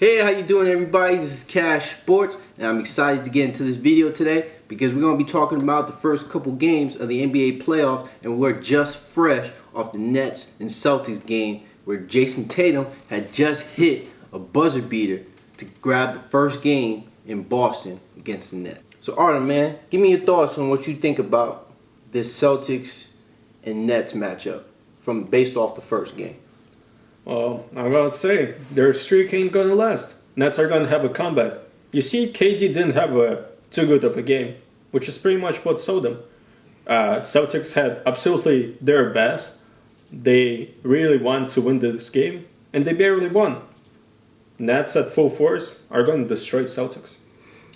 Hey, how you doing everybody? This is Cash Sports and I'm excited to get into this video today because we're going to be talking about the first couple games of the NBA playoffs, and we're just fresh off the Nets and Celtics game where Jason Tatum had just hit a buzzer beater to grab the first game in Boston against the Nets. So Artem, man, give me your thoughts on what you think about this Celtics and Nets matchup based off the first game. Well, I'm going to say, their streak ain't going to last. Nets are going to have a comeback. You see, KD didn't have too good of a game, which is pretty much what sold them. Celtics had absolutely their best. They really wanted to win this game, and they barely won. Nets at full force are going to destroy Celtics.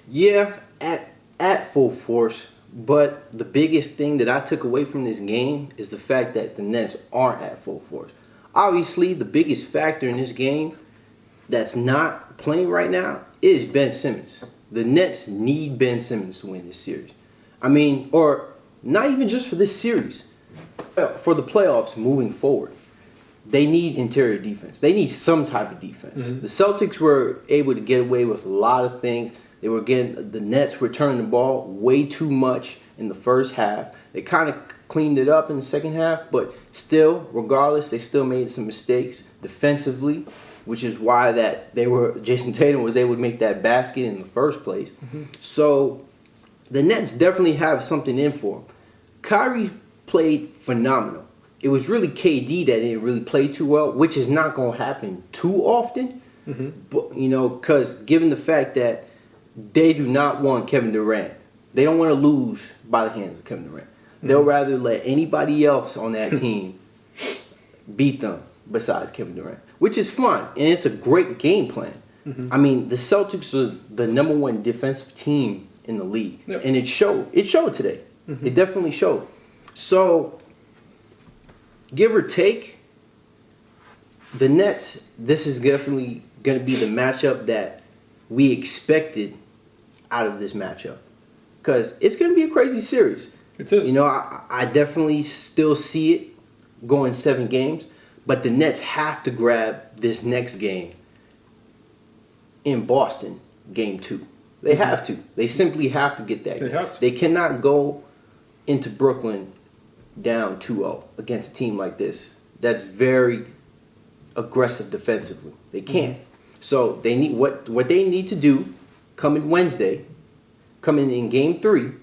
Yeah, at full force. But the biggest thing that I took away from this game is the fact that the Nets aren't at full force. Obviously, the biggest factor in this game that's not playing right now is Ben Simmons. The Nets need Ben Simmons to win this series. I mean, or not even just for this series. For the playoffs moving forward, they need interior defense. They need some type of defense. Mm-hmm. The Celtics were able to get away with a lot of things. The Nets were turning the ball way too much in the first half. They kind of cleaned it up in the second half, but still, regardless, they still made some mistakes defensively, which is why Jason Tatum was able to make that basket in the first place. Mm-hmm. So the Nets definitely have something in for them. Kyrie played phenomenal. It was really KD that didn't really play too well, which is not going to happen too often. Mm-hmm. But because given the fact that they do not want Kevin Durant, they don't want to lose by the hands of Kevin Durant. They'll rather let anybody else on that team beat them besides Kevin Durant, which is fun, and it's a great game plan. Mm-hmm. I mean, the Celtics are the number one defensive team in the league, yep. And it showed. It showed today. Mm-hmm. It definitely showed. So, give or take, the Nets, this is definitely going to be the matchup that we expected out of this matchup, because it's going to be a crazy series. It is. I definitely still see it going 7 games, but the Nets have to grab this next game in Boston, game 2. They mm-hmm. have to. They simply have to get that game. Have to. They cannot go into Brooklyn down 2-0 against a team like this. That's very aggressive defensively. They can't. Mm-hmm. So they need what they need to do coming Wednesday, coming in game 3.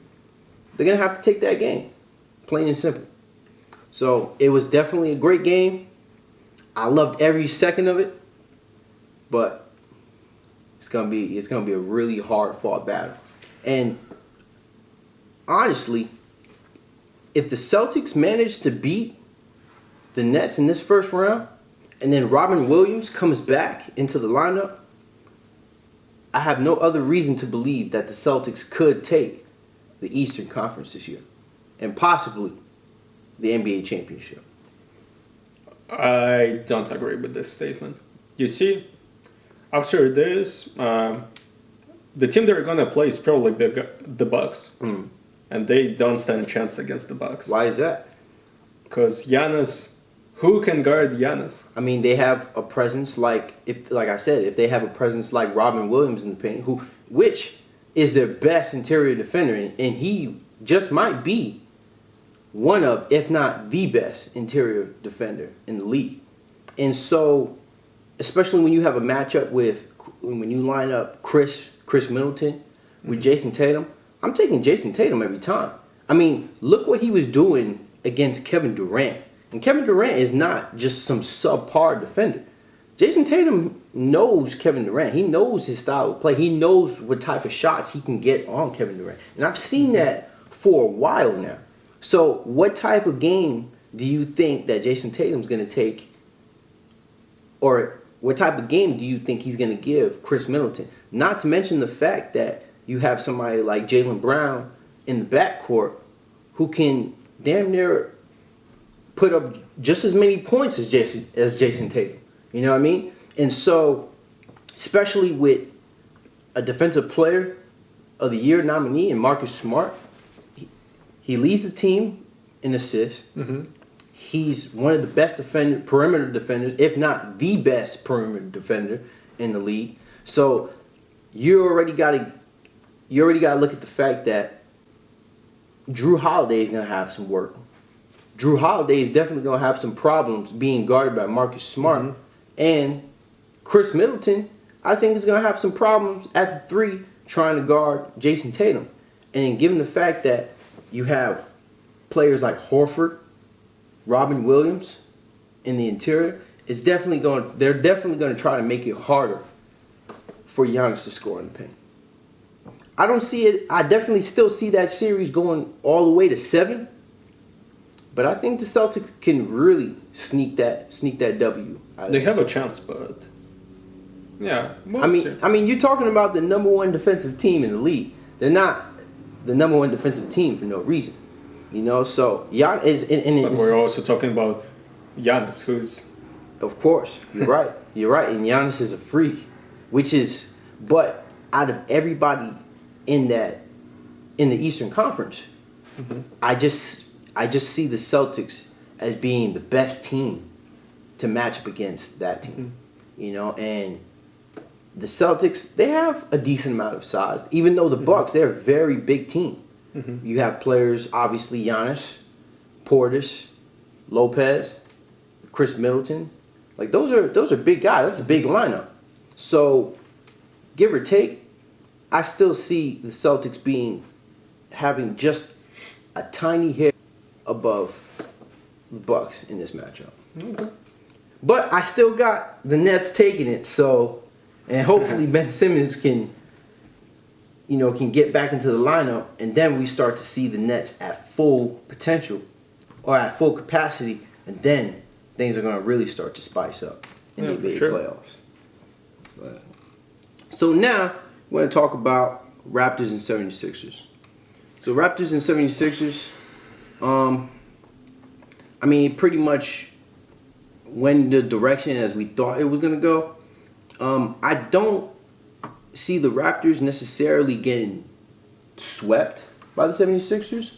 They're going to have to take that game, plain and simple. So it was definitely a great game. I loved every second of it, but it's going to be a really hard-fought battle. And honestly, if the Celtics manage to beat the Nets in this first round, and then Robin Williams comes back into the lineup, I have no other reason to believe that the Celtics could take the Eastern Conference this year, and possibly the NBA championship. I don't agree with this statement. You see, after this, the team they're going to play is probably the Bucks, and they don't stand a chance against the Bucks. Which is that? Because Giannis, who can guard Giannis? I mean, they have a presence like I said, if they have a presence like Robin Williams in the paint, which is their best interior defender, and he just might be one of, if not the best interior defender in the league. And so, especially when you have a matchup when you line up Chris Middleton with Jason Tatum, I'm taking Jason Tatum every time. I mean, look what he was doing against Kevin Durant. And Kevin Durant is not just some subpar defender. Jason Tatum knows Kevin Durant. He knows his style of play. He knows what type of shots he can get on Kevin Durant. And I've seen that for a while now. So what type of game do you think that Jason Tatum's going to take? Or what type of game do you think he's going to give Chris Middleton? Not to mention the fact that you have somebody like Jaylen Brown in the backcourt who can damn near put up just as many points as Jason Tatum. You know what I mean? And so, especially with a Defensive Player of the Year nominee in Marcus Smart, he leads the team in assists. Mm-hmm. He's one of the best perimeter defenders, if not the best perimeter defender in the league. So you already got to look at the fact that Drew Holiday is going to have some work. Drew Holiday is definitely going to have some problems being guarded by Marcus Smart. And Chris Middleton, I think, is going to have some problems at the 3 trying to guard Jason Tatum. And given the fact that you have players like Horford, Robin Williams in the interior, they're definitely going to try to make it harder for Giannis to score in the paint. I don't see it. I definitely still see that series going all the way to 7. But I think the Celtics can really sneak that W. They have a chance, but yeah. I mean, you're talking about the number 1 defensive team in the league. They're not the number 1 defensive team for no reason, you know. So Giannis is, but we're also talking about Giannis, who's. Of course, you're right. You're right, and Giannis is a freak, but out of everybody in the Eastern Conference, I just see the Celtics as being the best team to match up against that team. You know, and the Celtics, they have a decent amount of size. Even though the Bucks, they're a very big team. You have players, obviously Giannis, Portis, Lopez, Chris Middleton. Like those are big guys. That's a big lineup. So, give or take, I still see the Celtics having just a tiny hair above the Bucks in this matchup. Okay. But I still got the Nets taking it. So, and hopefully Ben Simmons can get back into the lineup, and then we start to see the Nets at full potential or at full capacity, and then things are going to really start to spice up in the NBA playoffs. So now we're going to talk about Raptors and 76ers. So Raptors and 76ers, I mean, pretty much went the direction as we thought it was going to go. I don't see the Raptors necessarily getting swept by the 76ers.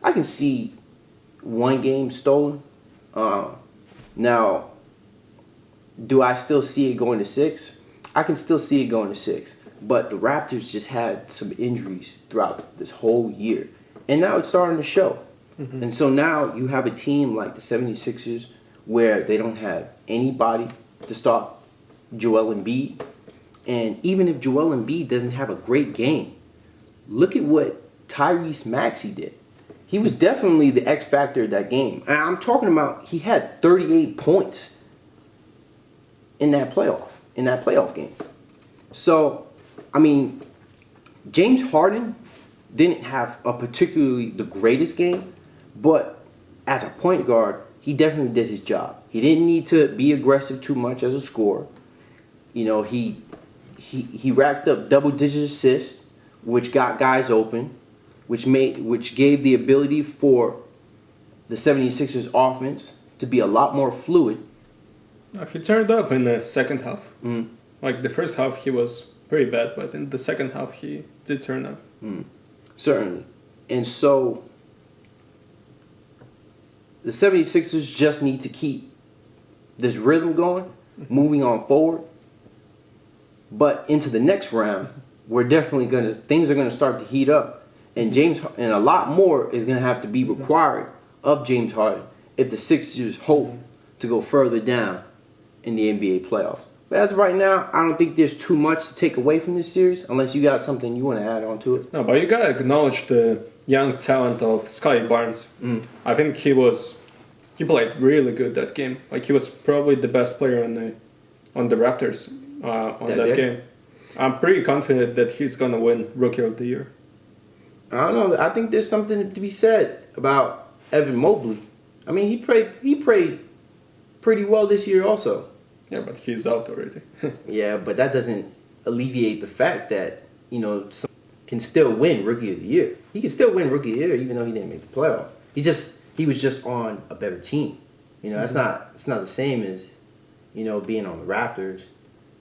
I can see one game stolen. Now, do I still see it going to 6? I can still see it going to 6. But the Raptors just had some injuries throughout this whole year. And now it's starting to show. And so now you have a team like the 76ers where they don't have anybody to stop Joel Embiid. And even if Joel Embiid doesn't have a great game, look at what Tyrese Maxey did. He was definitely the X factor of that game. And I'm talking about he had 38 points in that playoff game. So, I mean, James Harden didn't have a particularly the greatest game, but as a point guard, he definitely did his job. He didn't need to be aggressive too much as a scorer. You know, he racked up double-digit assists, which got guys open, which gave the ability for the 76ers offense to be a lot more fluid. He turned up in the second half. Like the first half, he was pretty bad, but in the second half, he did turn up. Certainly. And so the 76ers just need to keep this rhythm going, moving on forward. But into the next round, things are gonna start to heat up, and a lot more is gonna have to be required of James Harden if the Sixers hope to go further down in the NBA playoffs. But as of right now, I don't think there's too much to take away from this series, unless you got something you want to add on to it. No, but you gotta acknowledge the young talent of Scotty Barnes. I think he played really good that game. Like he was probably the best player on the Raptors on that game. I'm pretty confident that he's gonna win Rookie of the Year. I don't know. I think there's something to be said about Evan Mobley. I mean, he played pretty well this year also. Yeah, but he's out already. Yeah, but that doesn't alleviate the fact that, some can still win Rookie of the Year. He can still win Rookie of the Year even though he didn't make the playoff. He was just on a better team. It's not the same as, being on the Raptors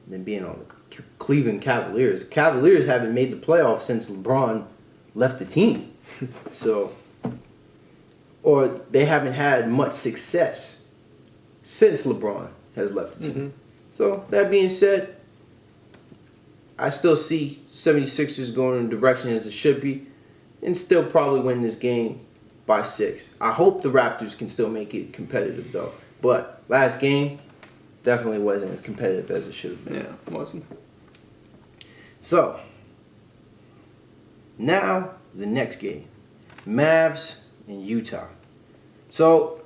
than being on the Cleveland Cavaliers. The Cavaliers haven't made the playoffs since LeBron left the team. Or they haven't had much success since LeBron has left the team. So, that being said, I still see 76ers going in the direction as it should be and still probably win this game by 6. I hope the Raptors can still make it competitive, though. But last game definitely wasn't as competitive as it should have been. Yeah, it wasn't. So, now the next game. Mavs and Utah. So,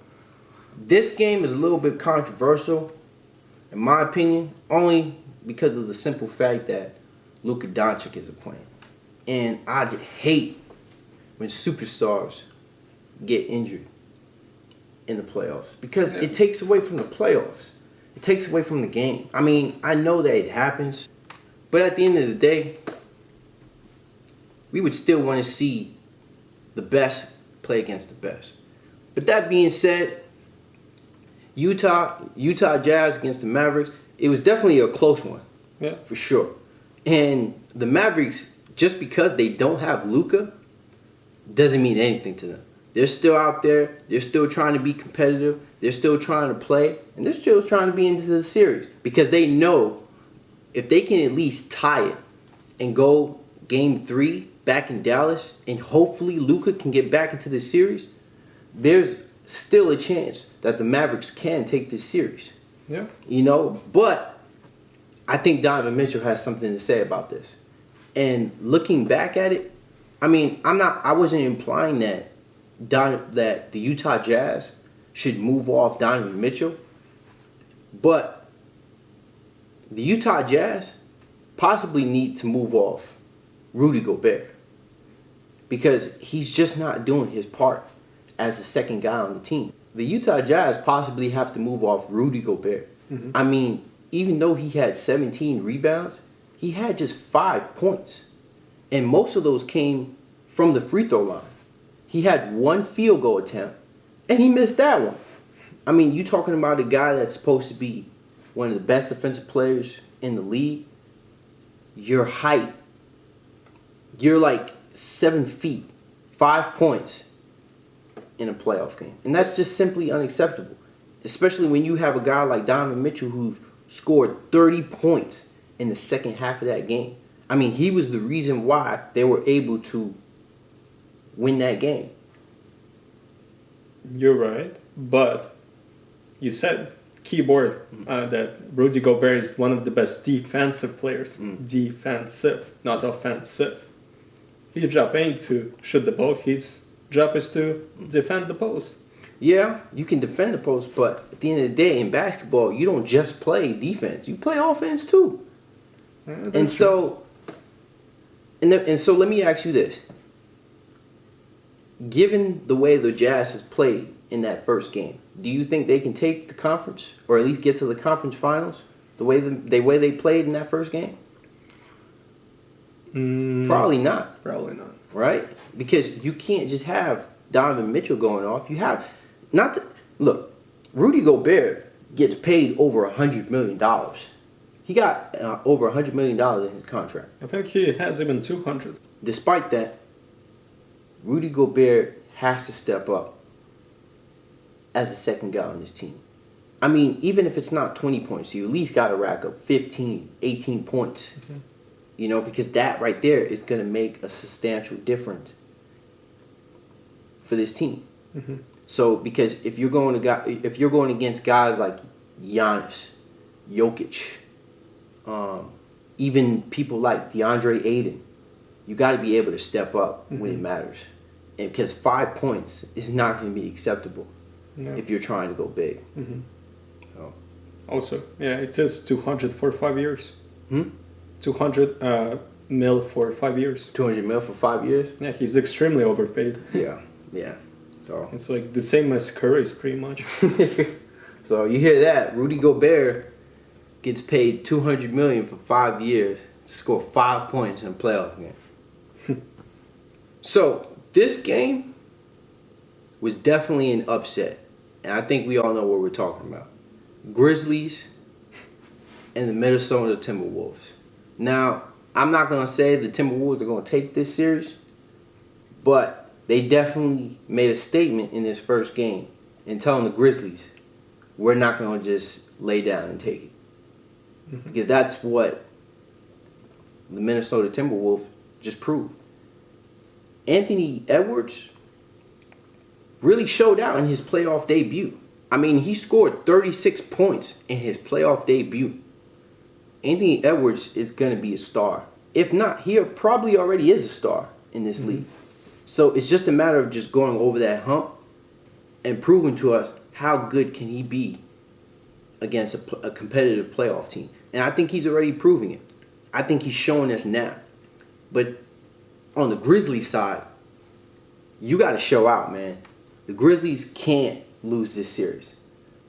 this game is a little bit controversial, in my opinion, only because of the simple fact that Luka Doncic is playing. And I just hate when superstars get injured in the playoffs because it takes away from the playoffs. It takes away from the game. I mean, I know that it happens, but at the end of the day, we would still want to see the best play against the best. But that being said, Utah Jazz against the Mavericks, it was definitely a close one. Yeah. For sure. And the Mavericks, just because they don't have Luka, doesn't mean anything to them. They're still out there. They're still trying to be competitive. They're still trying to play. And they're still trying to be into the series. Because they know if they can at least tie it and go game 3 back in Dallas, and hopefully Luka can get back into the series, there's still a chance that the Mavericks can take this series. Yeah. You know, but I think Donovan Mitchell has something to say about this. And looking back at it, I mean, I wasn't implying that the Utah Jazz should move off Donovan Mitchell, but the Utah Jazz possibly need to move off Rudy Gobert because he's just not doing his part as the second guy on the team. The Utah Jazz possibly have to move off Rudy Gobert. Mm-hmm. I mean, even though he had 17 rebounds, he had just 5 points. And most of those came from the free throw line. He had 1 field goal attempt, and he missed that one. I mean, you talking about a guy that's supposed to be one of the best defensive players in the league. Your height, you're like 7 feet, 5 points in a playoff game. And that's just simply unacceptable. Especially when you have a guy like Donovan Mitchell who scored 30 points in the second half of that game. I mean, he was the reason why they were able to win that game. You're right, but you said keyboard that Rudy Gobert is one of the best defensive players. Defensive, not offensive. His job ain't to shoot the ball. His job is to defend the post. Yeah, you can defend the post, but at the end of the day, in basketball, you don't just play defense. You play offense too. And so let me ask you this. Given the way the Jazz has played in that first game, do you think they can take the conference or at least get to the conference finals the way they played in that first game? Probably not. Probably not. Right? Because you can't just have Donovan Mitchell going off. You have look, Rudy Gobert gets paid over $100 million. He got over $100 million in his contract. I think he has even 200. Despite that, Rudy Gobert has to step up as a second guy on his team. I mean, even if it's not 20 points, you at least got to rack up 15, 18 points. Mm-hmm. You know, because that right there is going to make a substantial difference for this team. Mm-hmm. So, because if you're going against guys like Giannis, Jokic, even people like DeAndre Ayton, you got to be able to step up when it matters. And because 5 points is not going to be acceptable if you're trying to go big. Mm-hmm. So. Also, yeah, it says 200 for 5 years. 200 mil for 5 years. 200 mil for 5 years? Yeah, he's extremely overpaid. Yeah. So it's like the same as Curry's pretty much. So you hear that? Rudy Gobert gets paid $200 million for 5 years to score 5 points in a playoff game. So this game was definitely an upset, and I think we all know what we're talking about: Grizzlies and the Minnesota Timberwolves. Now, I'm not gonna say the Timberwolves are gonna take this series, but they definitely made a statement in this first game in telling the Grizzlies, we're not gonna just lay down and take it. Because that's what the Minnesota Timberwolves just proved. Anthony Edwards really showed out in his playoff debut. I mean, he scored 36 points in his playoff debut. Anthony Edwards is going to be a star. If not, he probably already is a star in this league. So it's just a matter of just going over that hump and proving to us how good can he be against a competitive playoff team. And I think he's already proving it. I think he's showing us now. But on the Grizzlies side, you got to show out, man. The Grizzlies can't lose this series.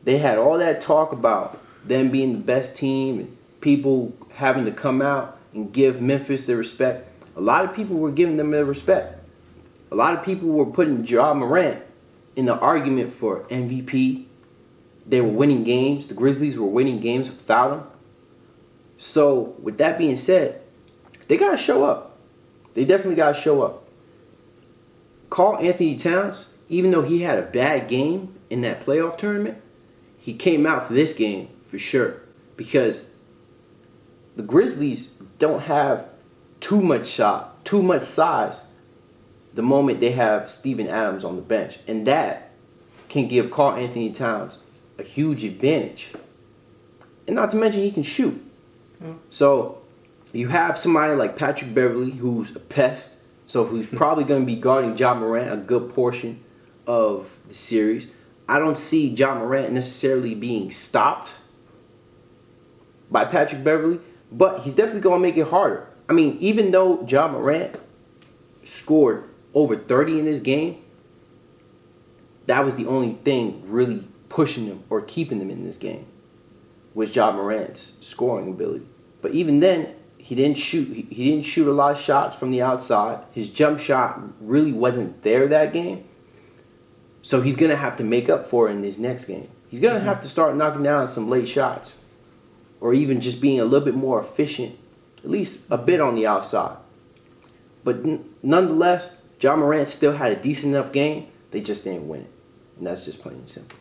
They had all that talk about them being the best team and people having to come out and give Memphis their respect. A lot of people were giving them their respect. A lot of people were putting Ja Morant in the argument for MVP. They were winning games. The Grizzlies were winning games without him. So, with that being said, they got to show up. They definitely got to show up. Karl Anthony Towns, even though he had a bad game in that playoff tournament, he came out for this game for sure. Because the Grizzlies don't have too much size the moment they have Steven Adams on the bench. And that can give Karl Anthony Towns a huge advantage. And not to mention he can shoot. So you have somebody like Patrick Beverley who's a pest. So who's probably going to be guarding Ja Morant a good portion of the series. I don't see Ja Morant necessarily being stopped by Patrick Beverley, but he's definitely going to make it harder. I mean, even though Ja Morant scored over 30 in this game, that was the only thing really pushing them or keeping them in this game, was Ja Morant's scoring ability. But even then, he didn't shoot. He didn't shoot a lot of shots from the outside. His jump shot really wasn't there that game. So he's going to have to make up for it in this next game. He's going to have to start knocking down some late shots, or even just being a little bit more efficient, at least a bit on the outside. But nonetheless, Ja Morant still had a decent enough game. They just didn't win it. And that's just plain and simple.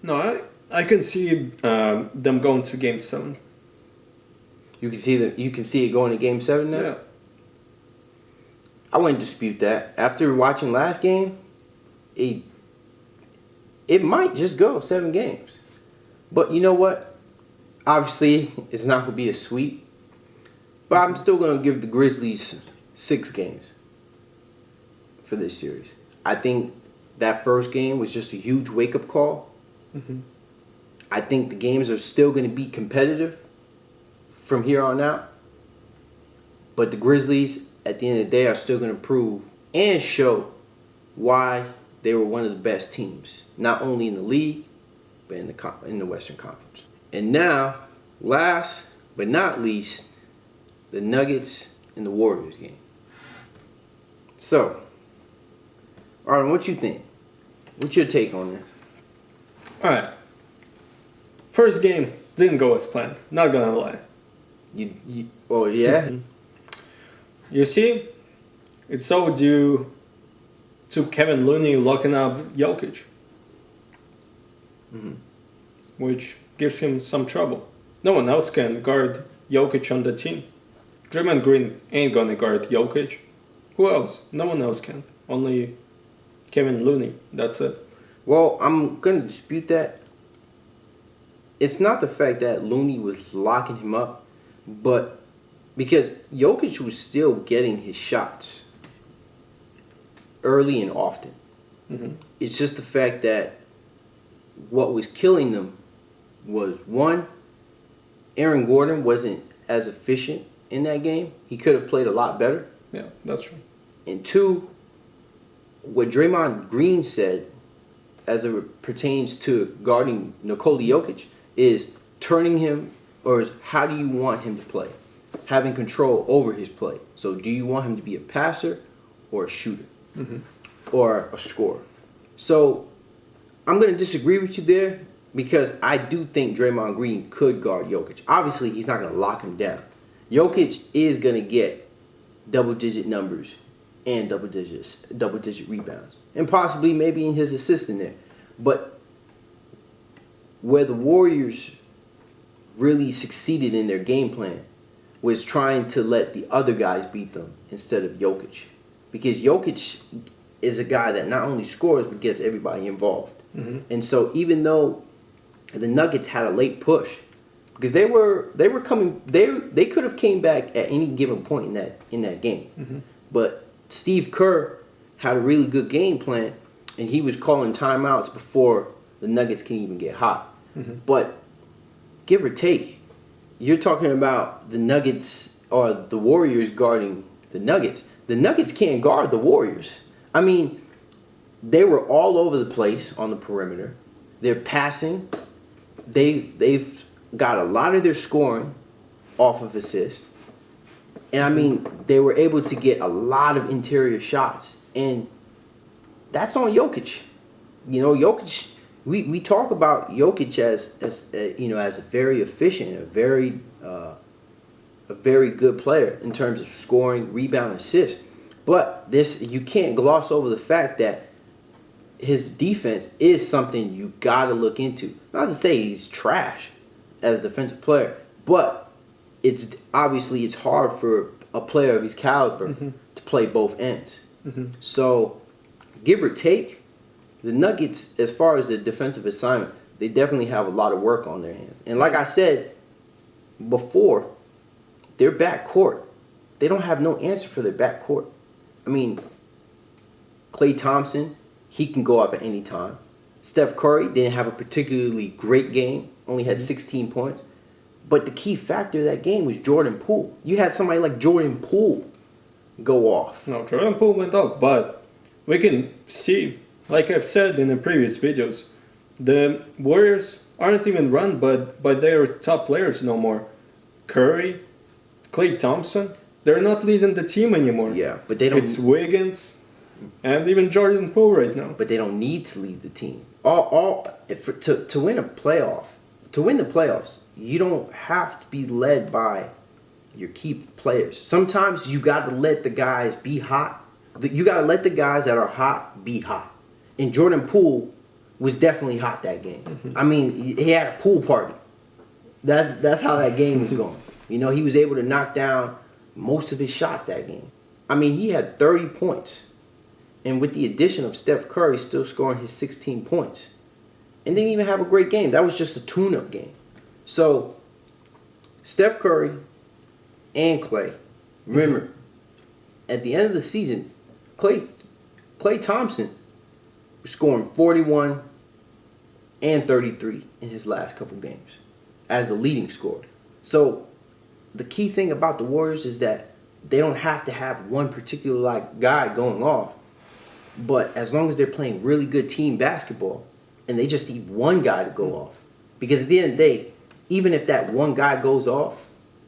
No, I can see them going to Game 7. You can see it going to Game 7 now? Yeah. I wouldn't dispute that. After watching last game, it might just go 7 games. But you know what? Obviously, it's not going to be a sweep. But I'm still going to give the Grizzlies 6 games for this series. I think that first game was just a huge wake-up call. Mm-hmm. I think the games are still going to be competitive from here on out. But the Grizzlies, at the end of the day, are still going to prove and show why they were one of the best teams, not only in the league, but in the Western Conference. And now, last but not least, the Nuggets and the Warriors game. So, Arden, what you think? What's your take on this? All right. First game didn't go as planned. Not gonna lie. Oh yeah. You see, it's all due to Kevin Looney locking up Jokic, which gives him some trouble. No one else can guard Jokic on the team. Draymond Green ain't gonna guard Jokic. Who else? No one else can. Only Kevin Looney. That's it. Well, I'm gonna dispute that. It's not the fact that Looney was locking him up, but because Jokic was still getting his shots early and often. Mm-hmm. It's just the fact that what was killing them was, one, Aaron Gordon wasn't as efficient in that game. He could have played a lot better. Yeah, that's true. And two, what Draymond Green said as it pertains to guarding Nikola Jokic is turning him, or is how do you want him to play? Having control over his play. So do you want him to be a passer or a shooter? Mm-hmm. Or a scorer? So I'm going to disagree with you there, because I do think Draymond Green could guard Jokic. Obviously, he's not going to lock him down. Jokic is going to get double-digit numbers and double-digit rebounds. And possibly maybe in his assist in there. But where the Warriors really succeeded in their game plan was trying to let the other guys beat them instead of Jokic. Because Jokic is a guy that not only scores but gets everybody involved. Mm-hmm. And so even though the Nuggets had a late push, because they were coming, they could have came back at any given point in that game. Mm-hmm. But Steve Kerr had a really good game plan, and he was calling timeouts before the Nuggets can even get hot. Mm-hmm. But give or take, you're talking about the Nuggets or the Warriors guarding the Nuggets. The Nuggets can't guard the Warriors. I mean, they were all over the place on the perimeter. They're passing. They've got a lot of their scoring off of assists. And I mean, they were able to get a lot of interior shots. And that's on Jokic. You know, Jokic, we talk about Jokic as a very efficient, a very good player in terms of scoring, rebound, assist. But you can't gloss over the fact that his defense is something you got to look into. Not to say he's trash as a defensive player, but it's hard for a player of his caliber to play both ends. Mm-hmm. So, give or take, the Nuggets, as far as the defensive assignment, they definitely have a lot of work on their hands. And like I said before, their backcourt, they don't have no answer for their backcourt. I mean, Klay Thompson, he can go up at any time. Steph Curry didn't have a particularly great game, only had 16 points. But the key factor of that game was Jordan Poole. You had somebody like Jordan Poole go off. No, Jordan Poole went off, but we can see, like I've said in the previous videos, the Warriors aren't even run by their top players no more. Curry, Klay Thompson, they're not leading the team anymore. Yeah, but they don't. It's Wiggins and even Jordan Poole right now. But they don't need to lead the team. To win the playoffs, you don't have to be led by your key players. Sometimes you got to let the guys be hot. You got to let the guys that are hot be hot. And Jordan Poole was definitely hot that game. Mm-hmm. I mean, he had a pool party. That's how that game was going. You know, he was able to knock down most of his shots that game. I mean, he had 30 points. And with the addition of Steph Curry still scoring his 16 points. And didn't even have a great game. That was just a tune-up game. So, Steph Curry and Klay. Remember, at the end of the season, Klay Thompson was scoring 41 and 33 in his last couple games as the leading scorer. So, the key thing about the Warriors is that they don't have to have one particular guy going off. But as long as they're playing really good team basketball, and they just need one guy to go off. Because at the end of the day, even if that one guy goes off,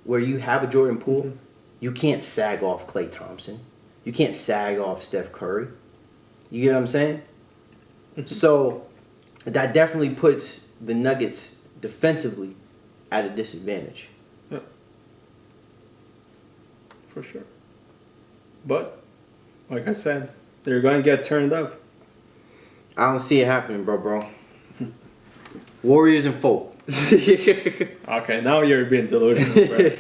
where you have a Jordan Poole, you can't sag off Klay Thompson. You can't sag off Steph Curry. You get what I'm saying? So that definitely puts the Nuggets defensively at a disadvantage. Yeah. For sure. But, like I said, they're going to get turned up. I don't see it happening, bro. Warriors and folk. Okay, now you're being delusional, bro.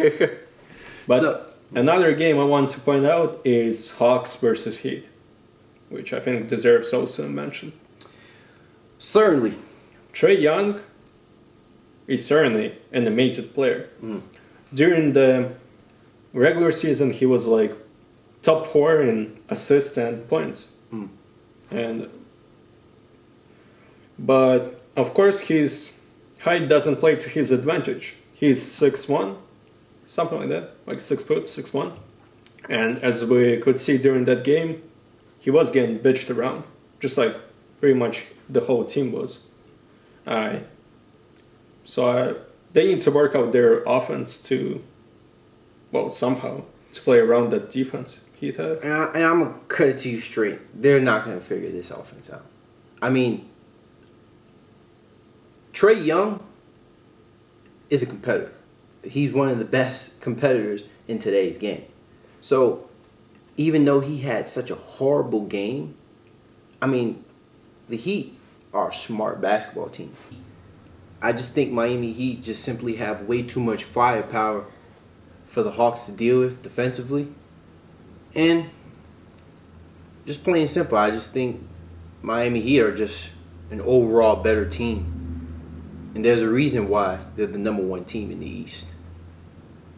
But another game I want to point out is Hawks versus Heat, which I think deserves also a mention. Certainly. Trae Young is certainly an amazing player. During the regular season, he was like top 4 in assists and points. But of course, his height doesn't play to his advantage. He's 6'1", something like that, like 6 foot, 6'1". And as we could see during that game, he was getting bitched around, just like pretty much the whole team was. So they need to work out their offense to, somehow, to play around that defense he has. And I'm going to cut it to you straight. They're not going to figure this offense out. I mean, Trae Young is a competitor. He's one of the best competitors in today's game. So, even though he had such a horrible game, I mean, the Heat are a smart basketball team. I just think Miami Heat just simply have way too much firepower for the Hawks to deal with defensively. And just plain and simple, I just think Miami Heat are just an overall better team. And there's a reason why they're the #1 team in the East.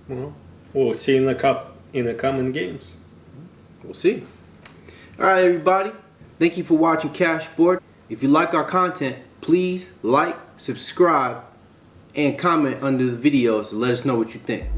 Well, we'll see in the coming games. We'll see. All right, everybody. Thank you for watching Cashboard. If you like our content, please like, subscribe, and comment under the videos to let us know what you think.